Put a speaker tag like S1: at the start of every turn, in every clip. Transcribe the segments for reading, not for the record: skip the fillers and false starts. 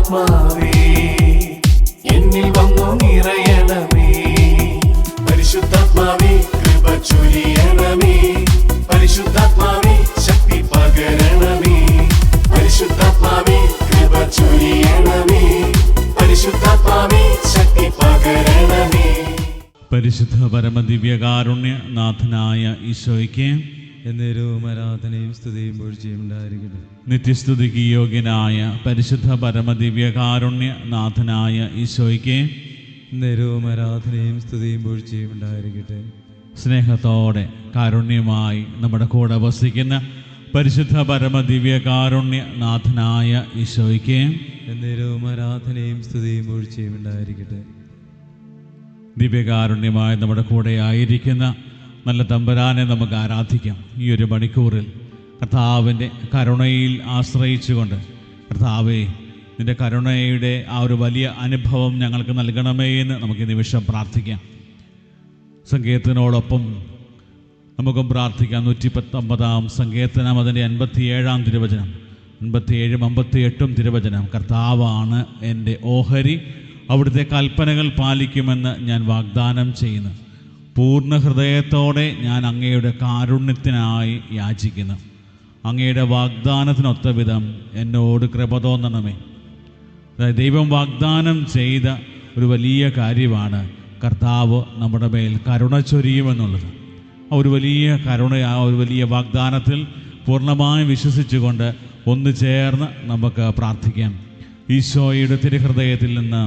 S1: പരിശുദ്ധാത്മാവേ എന്നിൽ വന്നു നിറയണമേ. പരിശുദ്ധാത്മാവേ കൃപ ചൊരിയണമേ. പരിശുദ്ധാത്മാവേ ശക്തി പകരണമേ. പരിശുദ്ധാത്മാവേ കൃപ ചൊരിയണമേ. പരിശുദ്ധാത്മാവേ ശക്തി പകരണമേ.
S2: പരിശുദ്ധ പരമദിവ്യകാരുണ്യ നാഥനായ ഈശോയ്ക്ക്
S3: എന്നേരവും ആരാധനയും സ്തുതിയും പുകഴ്ചയും ഉണ്ടായിരിക്കട്ടെ.
S2: നിത്യസ്തുതിക്ക് യോഗ്യനായ പരിശുദ്ധ പരമദിവ്യകാരുണ്യ നാഥനായ ഈശോയ്ക്ക്
S3: എന്നേരവും ആരാധനയും സ്തുതിയും പുകഴ്ചയും ഉണ്ടായിരിക്കട്ടെ.
S2: സ്നേഹത്തോടെ കാരുണ്യമായി നമ്മുടെ കൂടെ വസിക്കുന്ന പരിശുദ്ധ പരമദിവ്യകാരുണ്യ നാഥനായ ഈശോയ്ക്ക്
S3: എന്നേരവും ആരാധനയും സ്തുതിയും പുകഴ്ചയും ഉണ്ടായിരിക്കട്ടെ.
S2: ദിവ്യകാരുണ്യമായി നമ്മുടെ കൂടെ ആയിരിക്കുന്ന നല്ല തമ്പുരാനെ നമുക്ക് ആരാധിക്കാം. ഈ ഒരു മണിക്കൂറിൽ കർത്താവിൻ്റെ കരുണയിൽ ആശ്രയിച്ചുകൊണ്ട്, കർത്താവേ നിൻ്റെ കരുണയുടെ ആ ഒരു വലിയ അനുഭവം ഞങ്ങൾക്ക് നൽകണമേ എന്ന് നമുക്ക് ഈ നിമിഷം പ്രാർത്ഥിക്കാം. സങ്കീർത്തനോടൊപ്പം നമുക്കും പ്രാർത്ഥിക്കാം. 119 സങ്കീർത്തനം അതിൻ്റെ 57 തിരുവചനം, 57, 58 തിരുവചനം. കർത്താവാണ് എൻ്റെ ഓഹരി, അവിടുത്തെ കൽപ്പനകൾ പാലിക്കുമെന്ന് ഞാൻ വാഗ്ദാനം ചെയ്യുന്നു. പൂർണ്ണ ഹൃദയത്തോടെ ഞാൻ അങ്ങയുടെ കാരുണ്യത്തിനായി യാചിക്കുന്നു. അങ്ങയുടെ വാഗ്ദാനത്തിനൊത്ത വിധം എന്നോട് കൃപ തോന്നണമേ. അതായത് ദൈവം വാഗ്ദാനം ചെയ്ത ഒരു വലിയ കാര്യമാണ് കർത്താവ് നമ്മുടെ മേൽ കരുണ ചൊരിയുമെന്നുള്ളത്. ആ ഒരു വലിയ കരുണ, ആ ഒരു വലിയ വാഗ്ദാനത്തിൽ പൂർണ്ണമായി വിശ്വസിച്ചുകൊണ്ട് ഒന്ന് ചേർന്ന് നമുക്ക് പ്രാർത്ഥിക്കാം. ഈശോയുടെ തിരുഹൃദയത്തിൽ നിന്ന്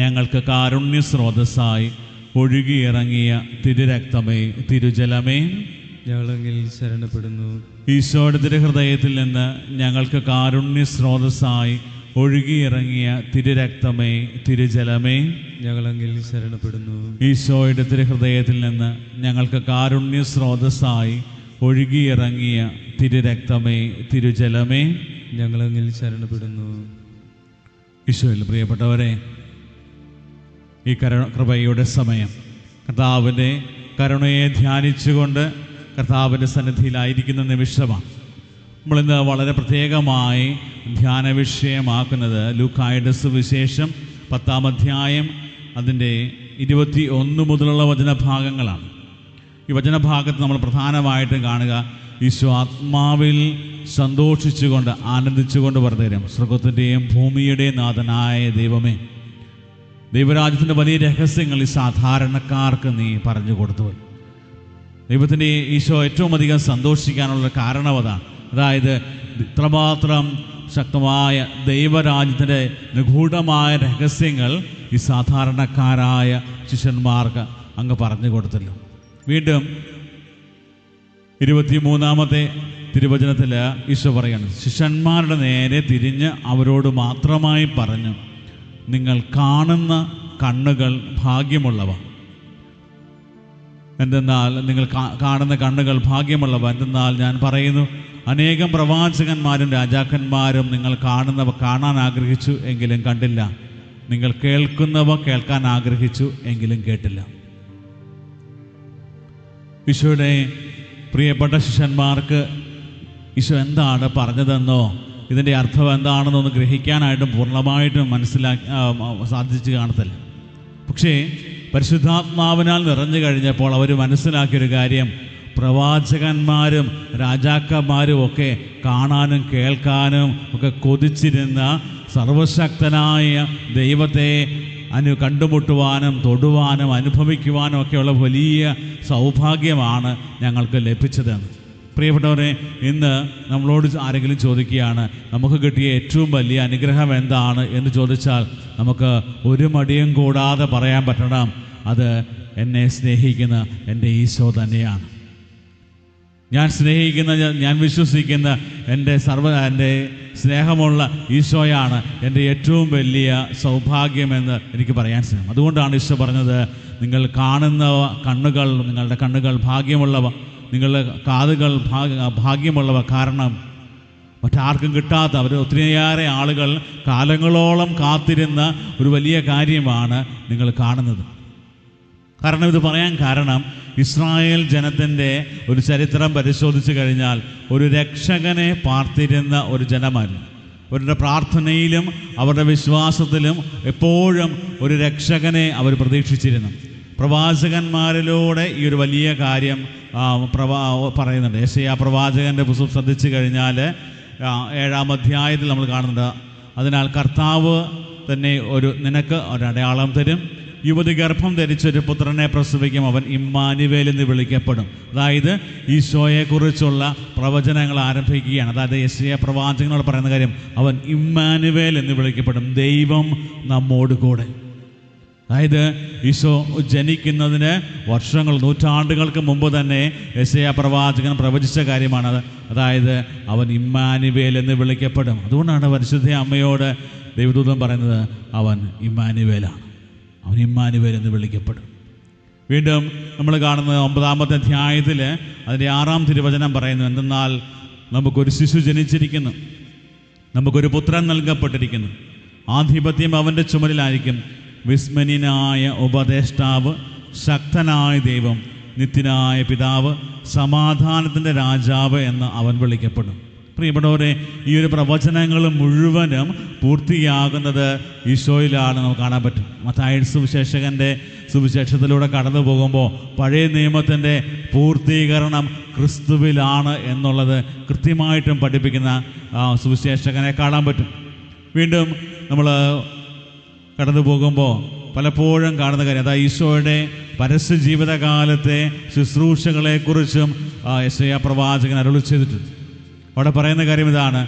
S2: ഞങ്ങൾക്ക് കാരുണ്യ സ്രോതസ്സായി ഒഴുകിയിറങ്ങിയ തിരുരക്തമേ, തിരുജലമേ,
S3: ഞങ്ങളെങ്കിൽ ശരണപ്പെടുന്നു.
S2: ഈശോയുടെ തിരുഹൃദയത്തിൽ നിന്ന് ഞങ്ങൾക്ക് കാരുണ്യ സ്രോതസ്സായി ഒഴുകിയിറങ്ങിയ തിരുരക്തമേ, തിരുജലമേ,
S3: ഞങ്ങളെങ്കിൽ ശരണപ്പെടുന്നു.
S2: ഈശോയുടെ തിരുഹൃദയത്തിൽ നിന്ന് ഞങ്ങൾക്ക് കാരുണ്യ സ്രോതസ്സായി ഒഴുകിയിറങ്ങിയ തിരുരക്തമേ, തിരുജലമേ,
S3: ഞങ്ങളെങ്കിൽ ശരണപ്പെടുന്നു.
S2: ഈശോയിൽ പ്രിയപ്പെട്ടവരെ, ഈ കൃപയുടെ സമയം കർത്താവിൻ്റെ കരുണയെ ധ്യാനിച്ചുകൊണ്ട് കർത്താവിൻ്റെ സന്നിധിയിലായിരിക്കുന്ന നിമിഷമാണ്. നമ്മളിന്ന് വളരെ പ്രത്യേകമായി ധ്യാന വിഷയമാക്കുന്നത് ലൂക്കായുടെ സുവിശേഷം 10-ാം അധ്യായം അതിൻ്റെ 21 മുതലുള്ള വചനഭാഗങ്ങളാണ്. ഈ വചനഭാഗത്ത് നമ്മൾ പ്രധാനമായിട്ടും കാണുക, ഈശോ ആത്മാവിൽ സന്തോഷിച്ചുകൊണ്ട് ആനന്ദിച്ചുകൊണ്ട് പറഞ്ഞു, സ്വർഗത്തിൻ്റെയും ഭൂമിയുടെയും നാഥനായ ദൈവമേ, ദൈവരാജ്യത്തിൻ്റെ വലിയ രഹസ്യങ്ങൾ ഈ സാധാരണക്കാർക്ക് നീ പറഞ്ഞു കൊടുത്തു. ദൈവത്തിൻ്റെ ഈശോ ഏറ്റവും അധികം സന്തോഷിക്കാനുള്ള കാരണം അതാണ്. അതായത് ഇത്രമാത്രം ശക്തമായ ദൈവരാജ്യത്തിൻ്റെ നിഗൂഢമായ രഹസ്യങ്ങൾ ഈ സാധാരണക്കാരായ ശിഷ്യന്മാർക്ക് അങ്ങ് പറഞ്ഞു കൊടുത്തല്ലോ. വീണ്ടും 23-ാമത്തെ തിരുവചനത്തിൽ ഈശോ പറയാണ്, ശിഷ്യന്മാരുടെ നേരെ തിരിഞ്ഞ് അവരോട് മാത്രമായി പറഞ്ഞു, നിങ്ങൾ കാണുന്ന കണ്ണുകൾ ഭാഗ്യമുള്ളവ. എന്തെന്നാൽ നിങ്ങൾ കാണുന്ന കണ്ണുകൾ ഭാഗ്യമുള്ളവ. എന്തെന്നാൽ ഞാൻ പറയുന്നു, അനേകം പ്രവാചകന്മാരും രാജാക്കന്മാരും നിങ്ങൾ കാണുന്നവ കാണാൻ ആഗ്രഹിച്ചു എങ്കിലും കണ്ടില്ല, നിങ്ങൾ കേൾക്കുന്നവ കേൾക്കാൻ ആഗ്രഹിച്ചു എങ്കിലും കേട്ടില്ല. ഈശോയുടെ പ്രിയപ്പെട്ട ശിഷ്യന്മാർക്ക് ഈശോ എന്താണ് പറഞ്ഞതെന്നോ ഇതിൻ്റെ അർത്ഥം എന്താണെന്നൊന്ന് ഗ്രഹിക്കാനായിട്ടും പൂർണ്ണമായിട്ടും സാധിച്ചു കാണത്തില്ല. പക്ഷേ പരിശുദ്ധാത്മാവിനാൽ നിറഞ്ഞു കഴിഞ്ഞപ്പോൾ അവർ മനസ്സിലാക്കിയൊരു കാര്യം, പ്രവാചകന്മാരും രാജാക്കന്മാരും ഒക്കെ കാണാനും കേൾക്കാനും ഒക്കെ കൊതിച്ചിരുന്ന സർവശക്തനായ ദൈവത്തെ കണ്ടുമുട്ടുവാനും തൊടുവാനും അനുഭവിക്കുവാനും ഒക്കെയുള്ള വലിയ സൗഭാഗ്യമാണ് ഞങ്ങൾക്ക് ലഭിച്ചതെന്ന്. പ്രിയപ്പെട്ടവരെ, ഇന്ന് നമ്മളോട് ആരെങ്കിലും ചോദിക്കുകയാണ്, നമുക്ക് കിട്ടിയ ഏറ്റവും വലിയ അനുഗ്രഹം എന്താണ് എന്ന് ചോദിച്ചാൽ നമുക്ക് ഒരു മടിയും കൂടാതെ പറയാൻ പറ്റണം, അത് എന്നെ സ്നേഹിക്കുന്ന എൻ്റെ ഈശോ തന്നെയാണ്. ഞാൻ സ്നേഹിക്കുന്ന, ഞാൻ വിശ്വസിക്കുന്ന എൻ്റെ സ്നേഹമുള്ള ഈശോയാണ് എൻ്റെ ഏറ്റവും വലിയ സൗഭാഗ്യമെന്ന് എനിക്ക് പറയാൻ സാധിക്കും. അതുകൊണ്ടാണ് ഈശോ പറഞ്ഞത്, നിങ്ങൾ കാണുന്ന കണ്ണുകൾ, നിങ്ങളുടെ കണ്ണുകൾ ഭാഗ്യമുള്ളവ, നിങ്ങളുടെ കാതുകൾ ഭാഗ്യമുള്ളവ. കാരണം മറ്റാർക്കും കിട്ടാത്ത, അവർ ഒത്തിരിയേറെ ആളുകൾ കാലങ്ങളോളം കാത്തിരുന്ന ഒരു വലിയ കാര്യമാണ് നിങ്ങൾ കാണുന്നത്. കാരണം ഇത് പറയാൻ കാരണം, ഇസ്രായേൽ ജനത്തിൻ്റെ ഒരു ചരിത്രം പരിശോധിച്ചു കഴിഞ്ഞാൽ ഒരു രക്ഷകനെ പാർത്തിരുന്ന ഒരു ജനമായിരുന്നു. അവരുടെ പ്രാർത്ഥനയിലും അവരുടെ വിശ്വാസത്തിലും എപ്പോഴും ഒരു രക്ഷകനെ അവർ പ്രതീക്ഷിച്ചിരുന്നു. പ്രവാചകന്മാരിലൂടെ ഈ ഒരു വലിയ കാര്യം പറയുന്നുണ്ട്. യെശയ്യാ പ്രവാചകൻ്റെ പുസ്തകം ശ്രദ്ധിച്ചു കഴിഞ്ഞാൽ 7-ാം അധ്യായത്തിൽ നമ്മൾ കാണുന്നുണ്ട്. അതിനാൽ കർത്താവ് തന്നെ നിനക്ക് ഒരടയാളം തരും, യുവതി ഗർഭം ധരിച്ചൊരു പുത്രനെ പ്രസവിക്കും, അവൻ ഇമ്മാനുവേൽ എന്ന് വിളിക്കപ്പെടും. അതായത് ഈശോയെക്കുറിച്ചുള്ള പ്രവചനങ്ങൾ ആരംഭിക്കുകയാണ്. അതായത് യെശയ്യാ പ്രവാചകനോട് പറയുന്ന കാര്യം, അവൻ ഇമ്മാനുവേൽ എന്ന് വിളിക്കപ്പെടും, ദൈവം നമ്മോട് കൂടെ. അതായത് ഈശോ ജനിക്കുന്നതിന് വർഷങ്ങൾ, നൂറ്റാണ്ടുകൾക്ക് മുമ്പ് തന്നെ യെശയ്യാ പ്രവാചകൻ പ്രവചിച്ച കാര്യമാണത്. അതായത് അവൻ ഇമ്മാനുവേൽ എന്ന് വിളിക്കപ്പെടും. അതുകൊണ്ടാണ് പരിശുദ്ധ അമ്മയോട് ദൈവദൂതൻ പറയുന്നത്, അവൻ ഇമ്മാനുവേലാണ്, അവൻ ഇമ്മാനുവേൽ എന്ന് വിളിക്കപ്പെടും. വീണ്ടും നമ്മൾ കാണുന്നത് 9-ാമത്തെ അധ്യായത്തിൽ അതിൻ്റെ 6-ാം തിരുവചനം പറയുന്നു, എന്തെന്നാൽ നമുക്കൊരു ശിശു ജനിച്ചിരിക്കുന്നു, നമുക്കൊരു പുത്രൻ നൽകപ്പെട്ടിരിക്കുന്നു, ആധിപത്യം അവൻ്റെ ചുമലിലായിരിക്കും, വിസ്മയനായ ഉപദേഷ്ടാവ്, ശക്തനായ ദൈവം, നിത്യനായ പിതാവ്, സമാധാനത്തിൻ്റെ രാജാവ് എന്ന് അവൻ വിളിക്കപ്പെടും. പ്രിയപ്പെട്ടവരെ, ഈ ഒരു പ്രവചനങ്ങൾ മുഴുവനും പൂർത്തിയാകുന്നത് ഈശോയിലാണ് നമുക്ക് കാണാൻ പറ്റും. മത്തായി സുവിശേഷകൻ്റെ സുവിശേഷത്തിലൂടെ കടന്നു പോകുമ്പോൾ പഴയ നിയമത്തിൻ്റെ പൂർത്തീകരണം ക്രിസ്തുവിലാണ് എന്നുള്ളത് കൃത്യമായിട്ടും പഠിപ്പിക്കുന്ന സുവിശേഷകനെ കാണാൻ പറ്റും. വീണ്ടും നമ്മൾ കടന്നു പോകുമ്പോൾ പലപ്പോഴും കാണുന്ന കാര്യം, അതായത് ഈശോയുടെ പരസ്യ ജീവിതകാലത്തെ ശുശ്രൂഷകളെക്കുറിച്ചും യെശയ്യാ പ്രവാചകൻ അരുളി ചെയ്തിട്ടുണ്ട്. അവിടെ പറയുന്ന കാര്യം ഇതാണ്,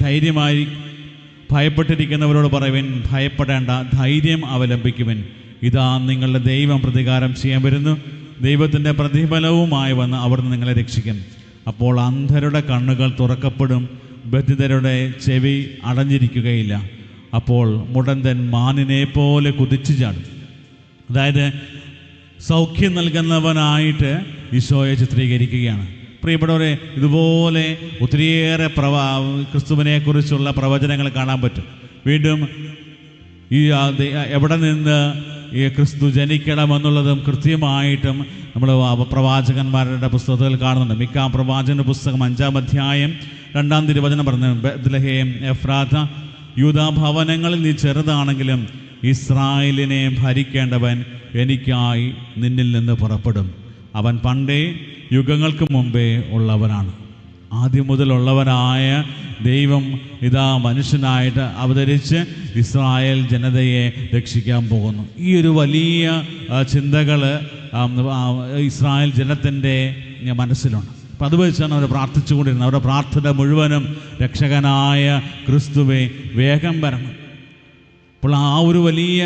S2: ധൈര്യമായി ഭയപ്പെട്ടിരിക്കുന്നവരോട് പറയുവിൻ, ഭയപ്പെടേണ്ട, ധൈര്യം അവലംബിക്കുവിൻ, ഇതാ നിങ്ങളുടെ ദൈവം പ്രതികാരം ചെയ്യാൻ വരുന്നു, ദൈവത്തിൻ്റെ പ്രതിഫലവുമായി വന്ന് അവിടുന്ന് നിങ്ങളെ രക്ഷിക്കും. അപ്പോൾ അന്ധരുടെ കണ്ണുകൾ തുറക്കപ്പെടും, ബധിരരുടെ ചെവി അടഞ്ഞിരിക്കുകയില്ല, അപ്പോൾ മുടന്തൻ മാനിനെ പോലെ കുതിച്ചു ചാടും. അതായത് സൗഖ്യം നൽകുന്നവനായിട്ട് ഈശോയെ ചിത്രീകരിക്കുകയാണ്. പ്രിയപ്പെട്ടവരെ, ഇതുപോലെ ഒത്തിരിയേറെ ക്രിസ്തുവിനെക്കുറിച്ചുള്ള പ്രവചനങ്ങൾ കാണാൻ പറ്റും. വീണ്ടും ഈ എവിടെ നിന്ന് ഈ ക്രിസ്തു ജനിക്കണമെന്നുള്ളതും കൃത്യമായിട്ടും നമ്മൾ പ്രവാചകന്മാരുടെ പുസ്തകത്തിൽ കാണുന്നുണ്ട്. മിക്കാ പ്രവാചകൻ്റെ പുസ്തകം 5-ാം അധ്യായം 2-ാം തിരുവചനം പറഞ്ഞു, ബേത്ലഹേം എഫ്രാത്ത, യൂദാഭവനങ്ങളിൽ നീ ചെറുതാണെങ്കിലും ഇസ്രായേലിനെ ഭരിക്കേണ്ടവൻ എനിക്കായി നിന്നിൽ നിന്ന് പുറപ്പെടും, അവൻ പണ്ടേ യുഗങ്ങൾക്ക് മുമ്പേ ഉള്ളവനാണ്. ആദ്യം മുതലുള്ളവനായ ദൈവം ഇതാ മനുഷ്യനായിട്ട് അവതരിച്ച് ഇസ്രായേൽ ജനതയെ രക്ഷിക്കാൻ പോകുന്നു. ഈ ഒരു വലിയ ചിന്തകൾ ഇസ്രായേൽ ജനത്തിൻ്റെ മനസ്സിലുണ്ട്. അപ്പം അത് വെച്ചാണ് അവർ പ്രാർത്ഥിച്ചുകൊണ്ടിരുന്നത്. അവരുടെ പ്രാർത്ഥന മുഴുവനും രക്ഷകനായ ക്രിസ്തുവെ വേഗം വരണം. അപ്പോൾ ആ ഒരു വലിയ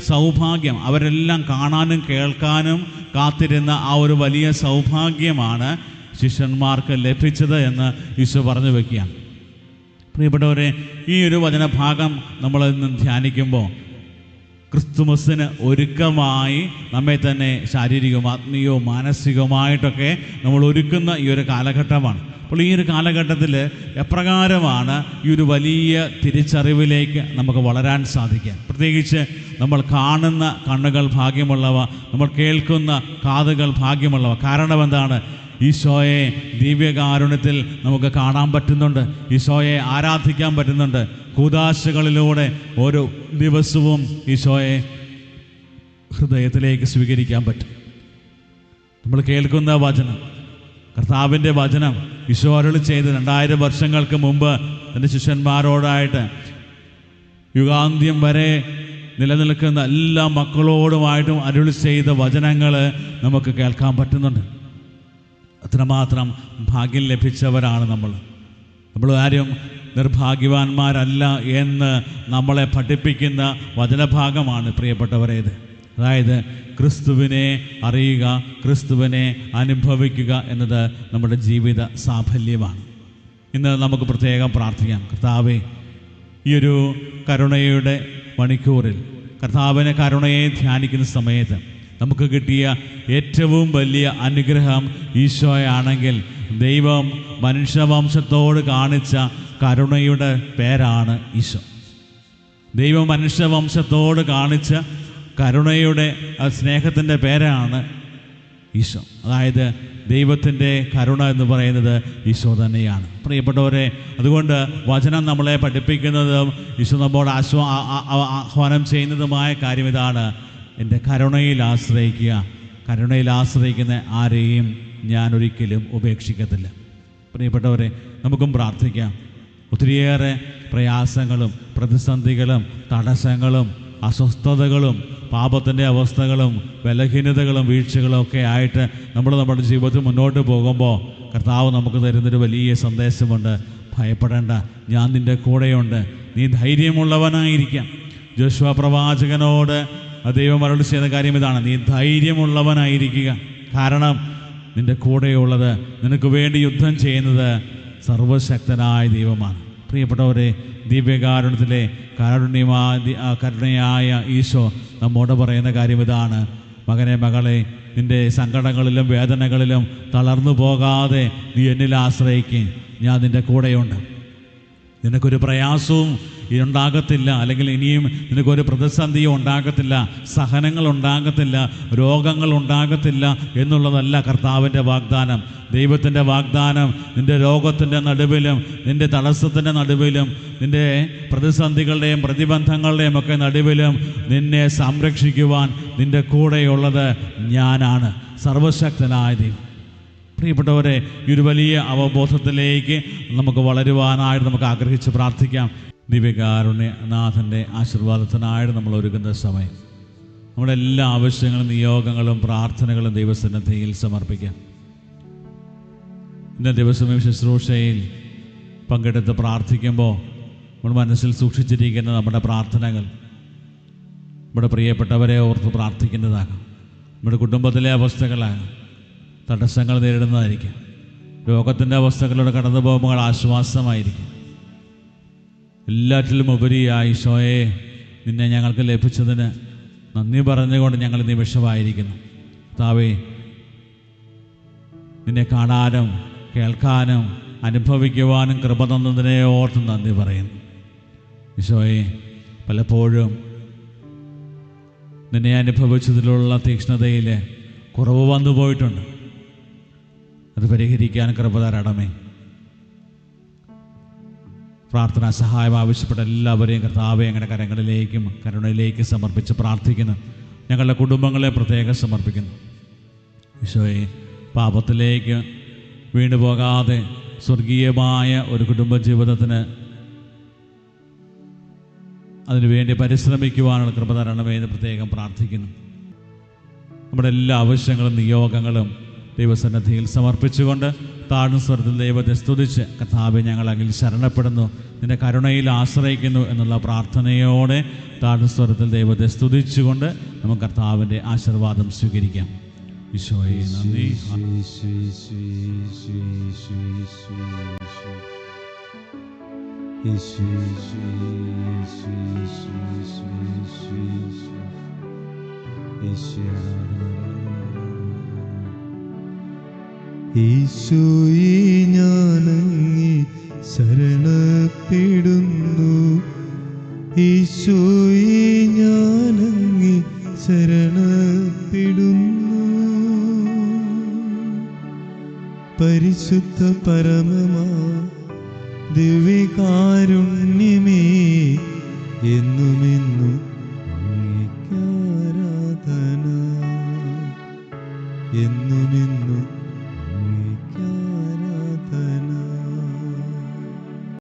S2: സൗഭാഗ്യം അവരെല്ലാം കാണാനും കേൾക്കാനും കാത്തിരുന്ന ആ ഒരു വലിയ സൗഭാഗ്യമാണ് ശിഷ്യന്മാർക്ക് ലഭിച്ചത് എന്ന് ഈശോ പറഞ്ഞു വയ്ക്കുകയാണ്. പ്രിയപ്പെട്ടവരെ, ഈ ഒരു വചനഭാഗം നമ്മൾ ഇന്ന് ധ്യാനിക്കുമ്പോൾ ക്രിസ്തുമസിന് ഒരുക്കമായി നമ്മെ തന്നെ ശാരീരികവും ആത്മീയവും മാനസികവുമായിട്ടൊക്കെ നമ്മൾ ഒരുക്കുന്ന ഈ ഒരു കാലഘട്ടമാണ്. അപ്പോൾ ഈ ഒരു കാലഘട്ടത്തിൽ എപ്രകാരമാണ് ഈ ഒരു വലിയ തിരിച്ചറിവിലേക്ക് നമുക്ക് വളരാൻ സാധിക്കുക? പ്രത്യേകിച്ച് നമ്മൾ കാണുന്ന കണ്ണുകൾ ഭാഗ്യമുള്ളവ, നമ്മൾ കേൾക്കുന്ന കാതുകൾ ഭാഗ്യമുള്ളവ. കാരണം എന്താണ്? ഈശോയെ ദിവ്യകാരുണ്യത്തിൽ നമുക്ക് കാണാൻ പറ്റുന്നുണ്ട്, ഈശോയെ ആരാധിക്കാൻ പറ്റുന്നുണ്ട്. കൂദാശകളിലൂടെ ഓരോ ദിവസവും ഈശോയെ ഹൃദയത്തിലേക്ക് സ്വീകരിക്കാൻ പറ്റും. നമ്മൾ കേൾക്കുന്ന വചനം, കർത്താവിൻ്റെ വചനം ഈശോ അരുളി ചെയ്ത് 2000 വർഷങ്ങൾക്ക് മുമ്പ് തൻ്റെ ശിഷ്യന്മാരോടായിട്ട് യുഗാന്ത്യം വരെ നിലനിൽക്കുന്ന എല്ലാ മക്കളോടുമായിട്ടും അരുളി ചെയ്ത വചനങ്ങൾ നമുക്ക് കേൾക്കാൻ പറ്റുന്നുണ്ട്. അത്രമാത്രം ഭാഗ്യം ലഭിച്ചവരാണ് നമ്മൾ ആരും നിർഭാഗ്യവാന്മാരല്ല എന്ന് നമ്മളെ പഠിപ്പിക്കുന്ന വചനഭാഗമാണ് പ്രിയപ്പെട്ടവരേത്. അതായത് ക്രിസ്തുവിനെ അറിയുക, ക്രിസ്തുവിനെ അനുഭവിക്കുക എന്നത് നമ്മുടെ ജീവിത സാഫല്യമാണ്. ഇന്ന് നമുക്ക് പ്രത്യേകം പ്രാർത്ഥിക്കാം. കർത്താവേ, ഈ ഒരു കരുണയുടെ മണിക്കൂറിൽ കർത്താവിനെ കരുണയെ ധ്യാനിക്കുന്ന സമയത്ത് നമുക്ക് കിട്ടിയ ഏറ്റവും വലിയ അനുഗ്രഹം ഈശോയാണെങ്കിൽ ദൈവം മനുഷ്യവംശത്തോട് കാണിച്ച കരുണയുടെ പേരാണ് ഈശോ. ദൈവം മനുഷ്യവംശത്തോട് കാണിച്ച കരുണയുടെ സ്നേഹത്തിൻ്റെ പേരാണ് ഈശോ. അതായത് ദൈവത്തിൻ്റെ കരുണ എന്ന് പറയുന്നത് ഈശോ തന്നെയാണ്. പ്രിയപ്പെട്ടവരെ, അതുകൊണ്ട് വചനം നമ്മളെ പഠിപ്പിക്കുന്നതും ഈശോ നമ്മോട് ആഹ്വാനം ചെയ്യുന്നതുമായ കാര്യം ഇതാണ്: എൻ്റെ കരുണയിൽ ആശ്രയിക്കുക. കരുണയിൽ ആശ്രയിക്കുന്ന ആരെയും ഞാൻ ഒരിക്കലും ഉപേക്ഷിക്കത്തില്ല. പ്രിയപ്പെട്ടവരെ, നമുക്കും പ്രാർത്ഥിക്കാം. ഒത്തിരിയേറെ പ്രയാസങ്ങളും പ്രതിസന്ധികളും തടസ്സങ്ങളും അസ്വസ്ഥതകളും പാപത്തിൻ്റെ അവസ്ഥകളും ബലഹീനതകളും വീഴ്ചകളും ഒക്കെ ആയിട്ട് നമ്മുടെ ജീവിതത്തിൽ മുന്നോട്ട് പോകുമ്പോൾ കർത്താവ് നമുക്ക് തരുന്നൊരു വലിയ സന്ദേശമുണ്ട്: ഭയപ്പെടേണ്ട, ഞാൻ നിൻ്റെ കൂടെയുണ്ട്, നീ ധൈര്യമുള്ളവനായിരിക്കാം. ജോഷുവ പ്രവാചകനോട് ദൈവം അരുളി ചെയ്യുന്ന കാര്യം ഇതാണ്: നീ ധൈര്യമുള്ളവനായിരിക്കുക. കാരണം നിൻ്റെ കൂടെയുള്ളത്, നിനക്ക് വേണ്ടി യുദ്ധം ചെയ്യുന്നത് സർവശക്തനായ ദൈവമാണ്. പ്രിയപ്പെട്ടവരെ, ദിവ്യകാരുണ്യത്തിലെ കരുണയായ ഈശോ നമ്മോട് പറയുന്ന കാര്യം ഇതാണ്: മകനെ, മകളെ, നിൻ്റെ സങ്കടങ്ങളിലും വേദനകളിലും തളർന്നു പോകാതെ നീ എന്നിൽ ആശ്രയിക്കും. ഞാൻ നിൻ്റെ കൂടെയുണ്ട്. നിനക്കൊരു പ്രയാസവും ഉണ്ടാകത്തില്ല, അല്ലെങ്കിൽ ഇനിയും നിനക്കൊരു പ്രതിസന്ധിയും ഉണ്ടാകത്തില്ല, സഹനങ്ങൾ ഉണ്ടാകത്തില്ല, രോഗങ്ങൾ ഉണ്ടാകത്തില്ല എന്നുള്ളതല്ല കർത്താവിൻ്റെ വാഗ്ദാനം. ദൈവത്തിൻ്റെ വാഗ്ദാനം നിൻ്റെ രോഗത്തിൻ്റെ നടുവിലും നിൻ്റെ തടസ്സത്തിൻ്റെ നടുവിലും നിൻ്റെ പ്രതിസന്ധികളുടെയും പ്രതിബന്ധങ്ങളുടെയും ഒക്കെ നടുവിലും നിന്നെ സംരക്ഷിക്കുവാൻ നിൻ്റെ കൂടെയുള്ളത് ഞാനാണ്, സർവശക്തനായ ദൈവം. പ്രിയപ്പെട്ടവരെ, ഈ ഒരു വലിയ അവബോധത്തിലേക്ക് നമുക്ക് വളരുവാനായിട്ട് നമുക്ക് ആഗ്രഹിച്ച് പ്രാർത്ഥിക്കാം. ദിവ്യകാരുണ്യനാഥൻ്റെ ആശീർവാദത്തിനായിട്ട് നമ്മൾ ഒരുങ്ങുന്ന സമയം നമ്മുടെ എല്ലാ ആവശ്യങ്ങളും നിയോഗങ്ങളും പ്രാർത്ഥനകളും ദൈവസന്നിധിയിൽ സമർപ്പിക്കാം. ഇന്ന ദിവസവും ശുശ്രൂഷയിൽ പങ്കെടുത്ത് പ്രാർത്ഥിക്കുമ്പോൾ നമ്മൾ മനസ്സിൽ സൂക്ഷിച്ചിരിക്കുന്ന നമ്മുടെ പ്രാർത്ഥനകൾ നമ്മുടെ പ്രിയപ്പെട്ടവരെ ഓർത്ത് പ്രാർത്ഥിക്കുന്നതാകാം, നമ്മുടെ കുടുംബത്തിലെ അവസ്ഥകളാകാം, തടസ്സങ്ങൾ നേരിടുന്നതായിരിക്കും, രോഗത്തിൻ്റെ അവസ്ഥകളിലൂടെ കടന്നു പോകുമ്പോൾ ആശ്വാസമായിരിക്കും. എല്ലാറ്റിലും ഉപരിയായി ഈശോയെ, നിന്നെ ഞങ്ങൾക്ക് ലഭിച്ചതിന് നന്ദി പറഞ്ഞുകൊണ്ട് ഞങ്ങൾ നിമിഷമായിരിക്കുന്നു. കർത്താവേ, നിന്നെ കാണാനും കേൾക്കാനും അനുഭവിക്കുവാനും കൃപ തന്നതിനെ ഓർത്ത് നന്ദി പറയുന്നു. ഈശോയെ, പലപ്പോഴും നിന്നെ അനുഭവിച്ചതിലുള്ള തീക്ഷ്ണതയിൽ കുറവ് വന്നു പോയിട്ടുണ്ട്. അത് പരിഹരിക്കാൻ കൃപ തരണമേ. പ്രാർത്ഥനാ സഹായം ആവശ്യപ്പെട്ട എല്ലാവരെയും കർത്താവെ അങ്ങനെ കരങ്ങളിലേക്കും കരുണയിലേക്കും സമർപ്പിച്ച് പ്രാർത്ഥിക്കുന്നു. ഞങ്ങളുടെ കുടുംബങ്ങളെ പ്രത്യേകം സമർപ്പിക്കുന്നു. ഈശോയെ, പാപത്തിലേക്ക് വീണു പോകാതെ സ്വർഗീയമായ ഒരു കുടുംബജീവിതത്തിന് അതിനുവേണ്ടി പരിശ്രമിക്കുവാനുള്ള കൃപ തരണമേ എന്ന് പ്രത്യേകം പ്രാർത്ഥിക്കുന്നു. നമ്മുടെ എല്ലാ ആവശ്യങ്ങളും നിയോഗങ്ങളും ദൈവസന്നിധിയിൽ സമർപ്പിച്ചുകൊണ്ട് താഴ്ന്ന സ്വരത്തിൽ ദൈവത്തെ സ്തുതിച്ച് കർത്താവെ, ഞങ്ങൾ അങ്ങിൽ ശരണപ്പെടുന്നു, നിന്റെ കരുണയിൽ ആശ്രയിക്കുന്നു എന്നുള്ള പ്രാർത്ഥനയോടെ താഴ്ന്ന സ്വരത്തിൽ ദൈവത്തെ സ്തുതിച്ചുകൊണ്ട് നമുക്ക് കർത്താവിൻ്റെ ആശീർവാദം സ്വീകരിക്കാം. ഈശോയെ നന്ദി.
S3: ഈശോയെ, ഞാനങ്ങേ ശരണപ്പെടുന്നു. ഈശോയെ, ഞാനങ്ങേ ശരണപ്പെടുന്നു. പരിശുദ്ധ പരമമാ ദിവ്യകാരുണ്യമേ, എന്നുമെന്നും